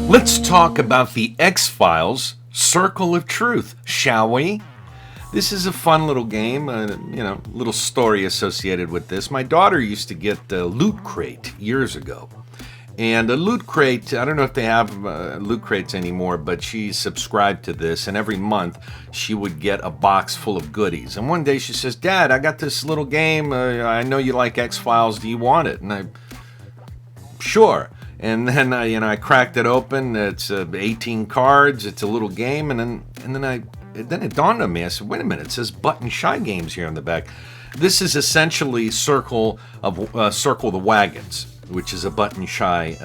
Let's talk about the X-Files Circle of Truth, shall we? This is a fun little game, little story associated with this. My daughter used to get the Loot Crate years ago. And a Loot Crate, I don't know if they have Loot Crates anymore, but she subscribed to this, and every month she would get a box full of goodies. And one day she says, "Dad, I got this little game. I know you like X-Files. Do you want it?" And sure. And then I cracked it open. It's 18 cards. It's a little game, and then it dawned on me. I said, "Wait a minute! It says Button Shy Games here on the back." This is essentially Circle the Wagons, which is a Button Shy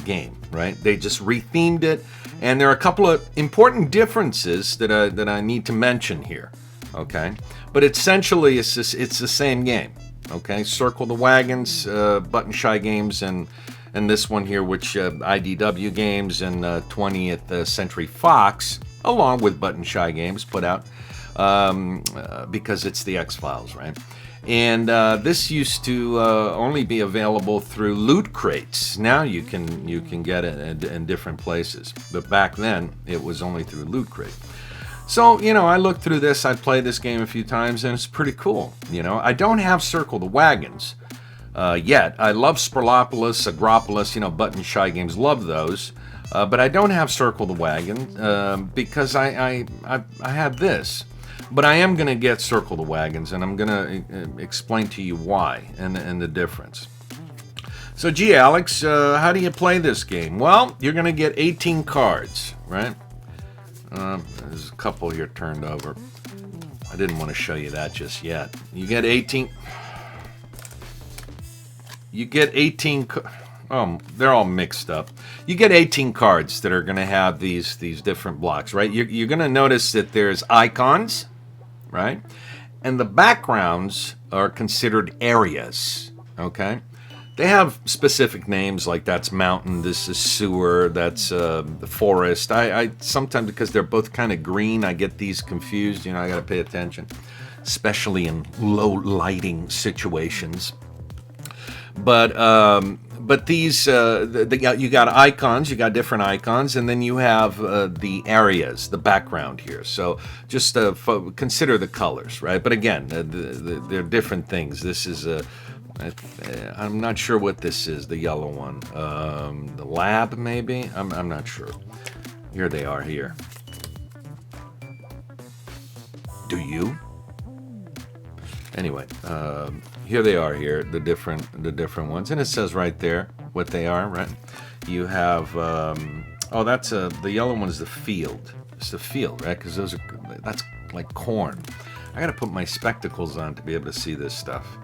game, right? They just rethemed it, and there are a couple of important differences that I need to mention here. Okay, but essentially it's the same game. Okay, Circle the Wagons, Button Shy Games, and this one here, which IDW Games and 20th Century Fox, along with Button Shy Games, put out because it's the X-Files, right? And this used to only be available through Loot Crates. Now you can get it in different places, but back then it was only through Loot Crate. So I looked through this. I played this game a few times, and it's pretty cool. I don't have Circle the Wagons yet. I love Spirlopolis, Agropolis, Button Shy Games, love those. But I don't have Circle the Wagon because I have this. But I am going to get Circle the Wagons, and I'm going to explain to you why and the difference. So, gee, Alex, how do you play this game? Well, you're going to get 18 cards, right? There's a couple here turned over. I didn't want to show you that just yet. You get 18... Oh, they're all mixed up. You get 18 cards that are going to have these different blocks, right? You're going to notice that there's icons, right? And the backgrounds are considered areas, okay? They have specific names, like that's mountain, this is sewer, that's the forest. I sometimes, because they're both kind of green, I get these confused. I got to pay attention, especially in low lighting situations. But these, you got icons, you got different icons, and then you have the areas, the background here. So just consider the colors, right? But again, they're different things. This is I'm not sure what this is, the yellow one. The lab, maybe? I'm not sure. Here they are here. Do you? Anyway, here they are here, the different ones, and it says right there what they are, right? You have, that's the yellow one is the field. It's the field, right? Because that's like corn. I got to put my spectacles on to be able to see this stuff.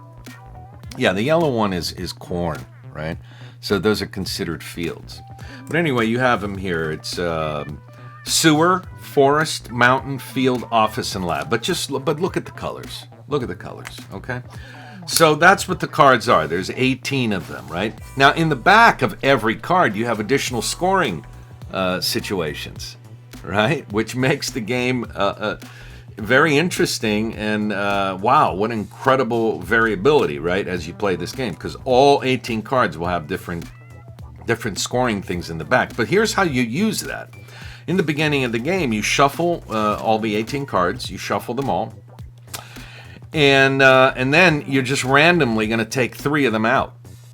Yeah, the yellow one is corn, right? So those are considered fields. But anyway, you have them here. It's sewer, forest, mountain, field, office, and lab. But look at the colors. Look at the colors, okay? So that's what the cards are. There's 18 of them, right? Now, in the back of every card, you have additional scoring situations, right? Which makes the game very interesting, and wow, what incredible variability, right, as you play this game, because all 18 cards will have different scoring things in the back. But here's how you use that. In the beginning of the game, you shuffle all the 18 cards. You shuffle them all. And then you're just randomly going to take 3 of them out,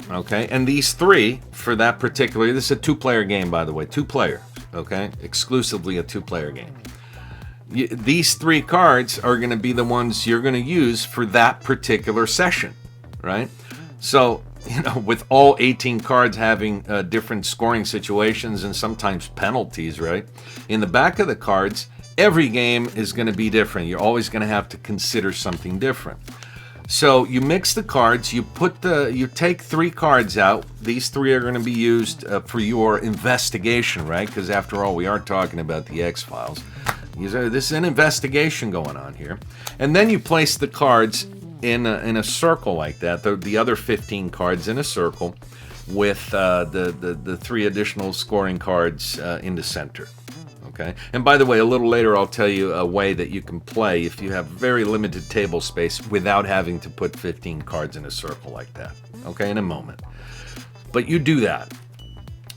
okay? And these 3, for that particular... This is a 2-player game, by the way. 2-player, okay? Exclusively a 2-player game. These 3 cards are going to be the ones you're going to use for that particular session, right? So, with all 18 cards having different scoring situations and sometimes penalties, right? In the back of the cards... Every game is going to be different. You're always going to have to consider something different. So you mix the cards. You take 3 cards out. These 3 are going to be used for your investigation, right? Because after all, we are talking about the X-Files. This is an investigation going on here. And then you place the cards in a circle like that. The other 15 cards in a circle with the 3 additional scoring cards in the center. Okay. And by the way, a little later I'll tell you a way that you can play if you have very limited table space without having to put 15 cards in a circle like that. Okay, in a moment. But you do that.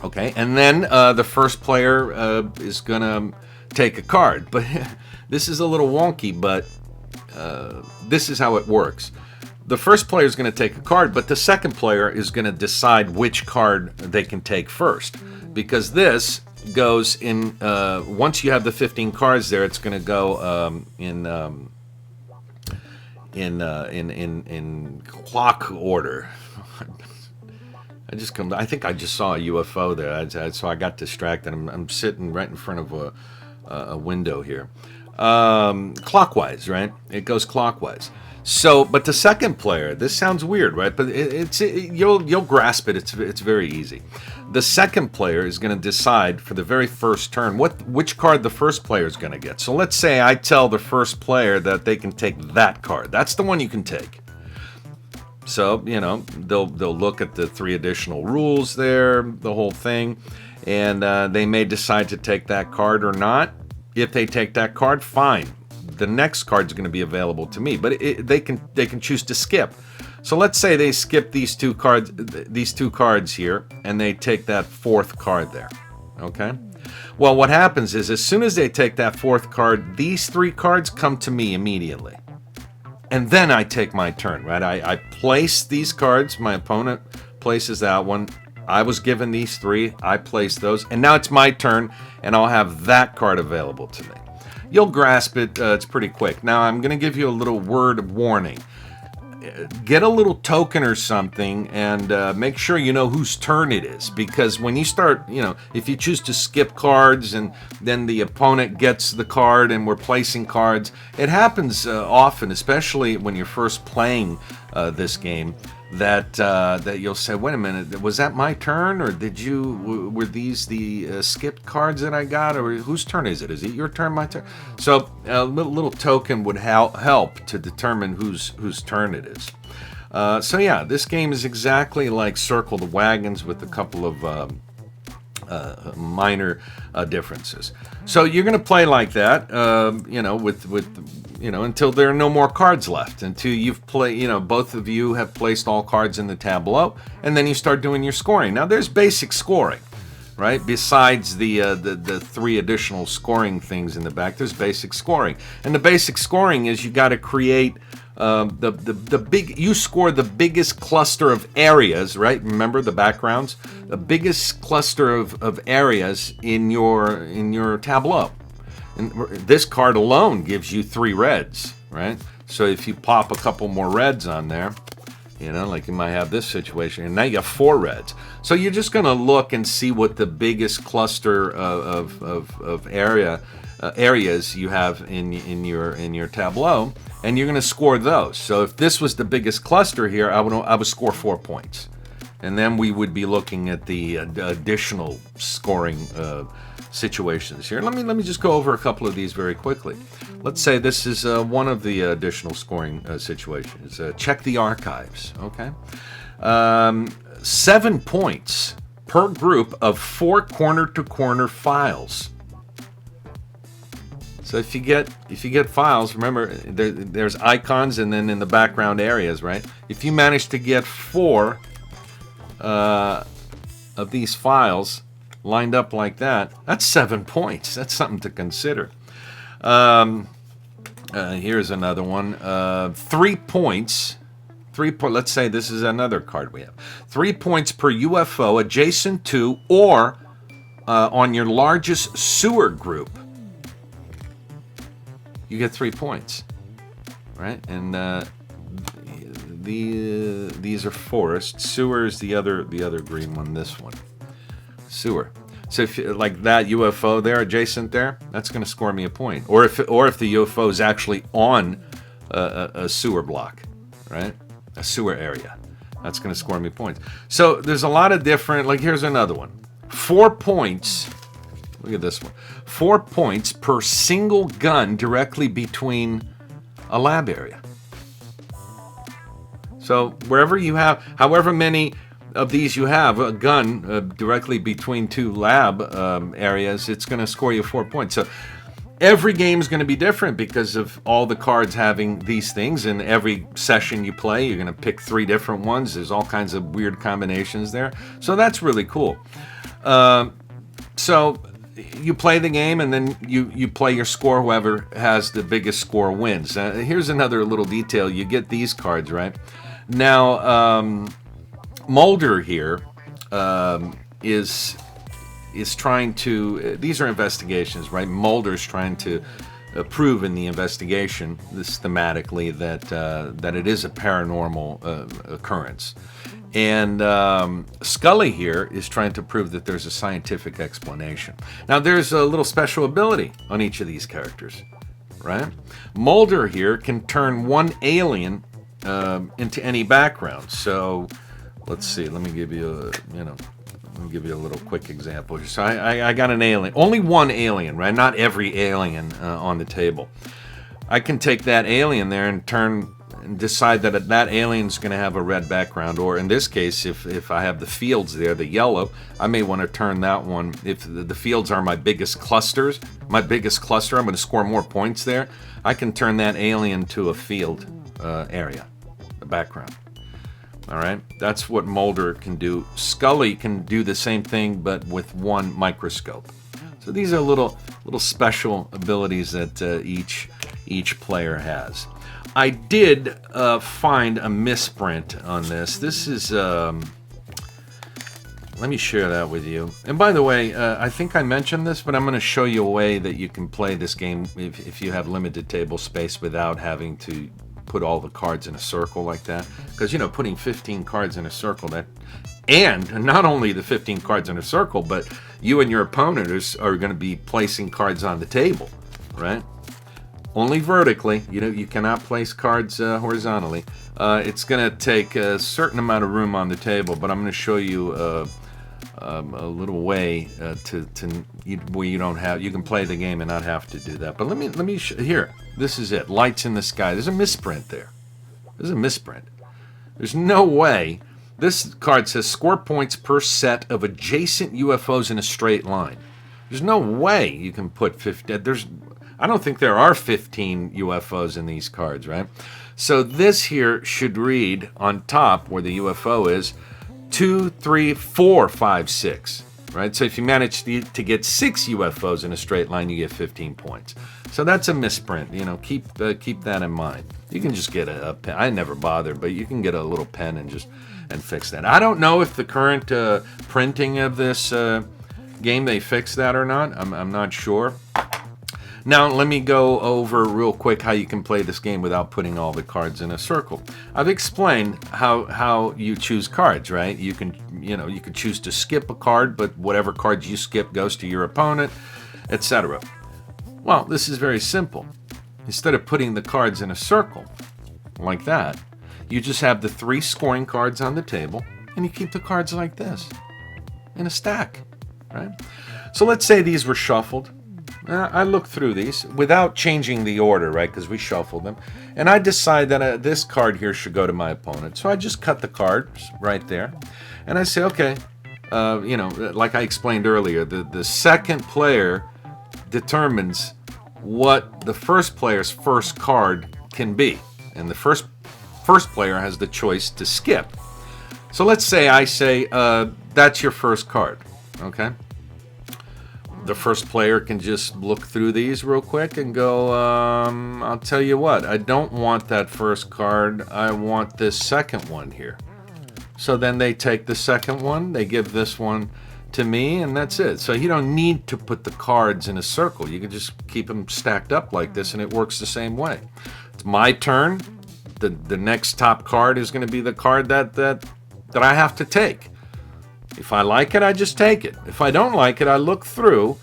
Okay, and then the first player is gonna take a card. But this is a little wonky, but this is how it works. The first player is going to take a card, but the second player is going to decide which card they can take first. Because this goes in, once you have the 15 cards there, it's going to go in clock order. I think I just saw a UFO there, so I got distracted. I'm sitting right in front of a window here. Clockwise, right? It goes clockwise. So, but the second player, this sounds weird, right? But you'll grasp it. It's very easy. The second player is going to decide for the very first turn which card the first player is going to get. So let's say I tell the first player that they can take that card. That's the one you can take. So, you know, they'll look at the 3 additional rules there, the whole thing, and they may decide to take that card or not. If they take that card, fine. The next card's going to be available to me, but they can choose to skip. So let's say they skip these two cards here, and they take that 4th card there. Okay. Well, what happens is as soon as they take that 4th card, these 3 cards come to me immediately. And then I take my turn, right? I place these cards. My opponent places that one. I was given these 3. I place those. And now it's my turn, and I'll have that card available to me. You'll grasp it. It's pretty quick. Now, I'm going to give you a little word of warning. Get a little token or something, and make sure you know whose turn it is. Because when you start, you know, if you choose to skip cards and then the opponent gets the card and we're placing cards, it happens often, especially when you're first playing this game, that you'll say, wait a minute, was that my turn, or were these the skipped cards that I got, or whose turn is it? Is it your turn, my turn? So a little token would help to determine whose turn it is. So yeah, this game is exactly like Circle the Wagons with a couple of minor differences. So you're going to play like that, you know, until there are no more cards left, until you've played, you know, both of you have placed all cards in the tableau, and then you start doing your scoring. Now there's basic scoring, right? Besides the 3 additional scoring things in the back, there's basic scoring, and the basic scoring is you got to create you score the biggest cluster of areas, right? Remember the backgrounds, the biggest cluster of areas in your tableau. And this card alone gives you 3 reds, right? So if you pop a couple more reds on there, you know, like you might have this situation, and now you have 4 reds. So you're just going to look and see what the biggest cluster of areas you have in your tableau, and you're going to score those. So if this was the biggest cluster here, I would score 4 points, and then we would be looking at the additional scoring situations here. Let me just go over a couple of these very quickly. Let's say this is one of the additional scoring situations. Check the archives. Okay, 7 points per group of 4 corner-to-corner files. So if you get files, remember there's icons and then in the background areas, right? If you manage to get 4 of these files lined up like that, that's 7 points. That's something to consider. Here's another one. 3 points. Let's say this is another card we have. 3 points per UFO adjacent to or on your largest sewer group. You get 3 points, right? And these are forest. Sewer is the other green one. This one, sewer. So if like that UFO there adjacent there, that's going to score me a point. Or if the UFO is actually on a sewer block, right? A sewer area, that's going to score me points. So there's a lot of different. Like here's another one. 4 points. Look at this one. 4 points per single gun directly between a lab area. So wherever you have, however many of these you have, a gun directly between 2 lab areas, it's going to score you 4 points. So every game is going to be different because of all the cards having these things. And every session you play, you're going to pick 3 different ones. There's all kinds of weird combinations there. So that's really cool. So you play the game, and then you play your score. Whoever has the biggest score wins. Here's another little detail. You get these cards, right? Now, Mulder here is trying to. These are investigations, right? Mulder's trying to prove in the investigation, this thematically, that it is a paranormal occurrence. And Scully here is trying to prove that there's a scientific explanation. Now, there's a little special ability on each of these characters, right? Mulder here can turn one alien into any background. So, let's see. Let me give you a little quick example. So I got an alien, only one alien, right? Not every alien on the table. I can take that alien there and decide that that alien's going to have a red background, or in this case, if I have the fields there, the yellow, I may want to turn that one. If the fields are my biggest cluster, I'm going to score more points there. I can turn that alien to a field area, a background. All right, that's what Mulder can do. Scully can do the same thing, but with one microscope. So these are little special abilities that each player has. I did find a misprint on this. This is, let me share that with you. And by the way, I think I mentioned this, but I'm going to show you a way that you can play this game if you have limited table space without having to put all the cards in a circle like that. Because, putting 15 cards in a circle, and not only the 15 cards in a circle, but you and your opponent are going to be placing cards on the table, right? Only vertically. You cannot place cards horizontally. It's going to take a certain amount of room on the table, but I'm going to show you a little way where you can play the game and not have to do that. But let me here. This is it. Lights in the sky. There's a misprint there. There's a misprint. There's no way. This card says score points per set of adjacent UFOs in a straight line. There's no way you can put 50. I don't think there are 15 UFOs in these cards, right? So this here should read on top where the UFO is 2, 3, 4, 5, 6, right? So if you manage to get 6 UFOs in a straight line, you get 15 points. So that's a misprint. Keep that in mind. You can just get a pen. I never bothered, but you can get a little pen and fix that. I don't know if the current printing of this game they fixed that or not. I'm not sure. Now, let me go over real quick how you can play this game without putting all the cards in a circle. I've explained how you choose cards, right? You can choose to skip a card, but whatever cards you skip goes to your opponent, etc. Well, this is very simple. Instead of putting the cards in a circle like that, you just have the 3 scoring cards on the table, and you keep the cards like this in a stack, right? So let's say these were shuffled. I looked through these without changing the order, right? Because we shuffled them. And I decide that this card here should go to my opponent. So I just cut the cards right there. And I say, okay, like I explained earlier, the second player determines what the first player's first card can be. And the first player has the choice to skip. So let's say I say, that's your first card, okay? The first player can just look through these real quick and go, I'll tell you what, I don't want that first card. I want this second one here. So then they take the second one, they give this one to me, and that's it. So you don't need to put the cards in a circle. You can just keep them stacked up like this, and it works the same way. It's my turn. The next top card is going to be the card that I have to take. If I like it, I just take it. If I don't like it, I look through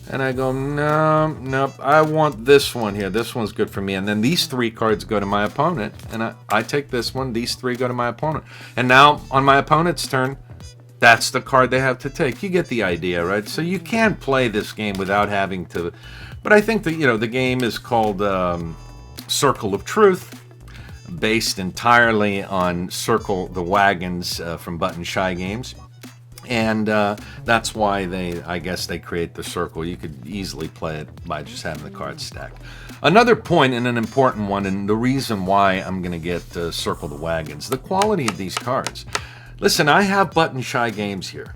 and I go, nope, I want this one here. This one's good for me. And then these 3 cards go to my opponent, and I take this one. These 3 go to my opponent. And now on my opponent's turn, that's the card they have to take. You get the idea, right? So you can play this game without having to. But I think that, the game is called Circle of Truth, based entirely on Circle the Wagons from Button Shy Games. And that's why I guess they create the circle. You could easily play it by just having the cards stacked. Another point, and an important one, and the reason why I'm going to get Circle the Wagons, the quality of these cards. Listen, I have Button Shy Games here.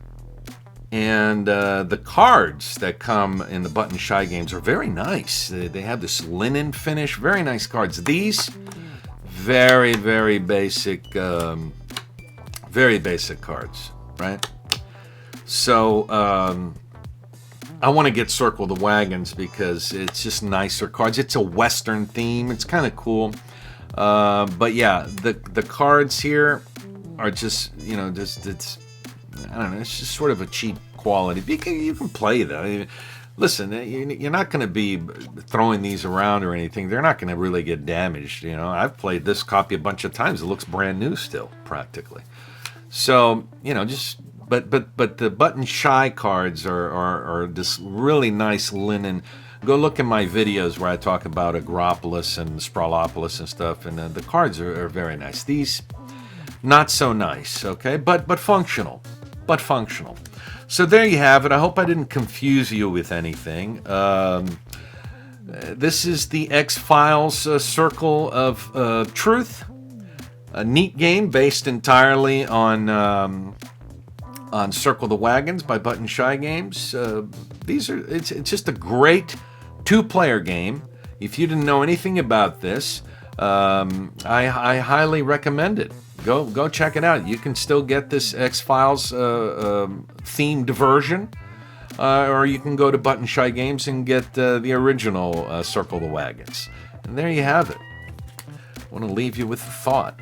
And the cards that come in the Button Shy games are very nice. They have this linen finish, very nice cards. These, very, very basic cards, right? So I want to get Circle the Wagons because it's just nicer cards. It's a Western theme. It's kind of cool. But yeah, the cards here are just, you know, it's I don't know. It's just sort of a cheap quality. You can play them. I mean, listen, you're not going to be throwing these around or anything. They're not going to really get damaged. You know, I've played this copy a bunch of times. It looks brand new still, practically. So, you know, just but the Button Shy cards are this really nice linen. Go look in my videos where I talk about Agropolis and Sprawlopolis and stuff, and the cards are very nice. These, not so nice, okay, but functional. But functional. So there you have it. I hope I didn't confuse you with anything. This is the X-Files Circle of Truth. A neat game based entirely on Circle the Wagons by Button Shy Games. It's just a great two-player game. If you didn't know anything about this, I highly recommend it. Go check it out. You can still get this X-Files themed version, or you can go to Button Shy Games and get the original Circle the Wagons. And there you have it. I want to leave you with a thought.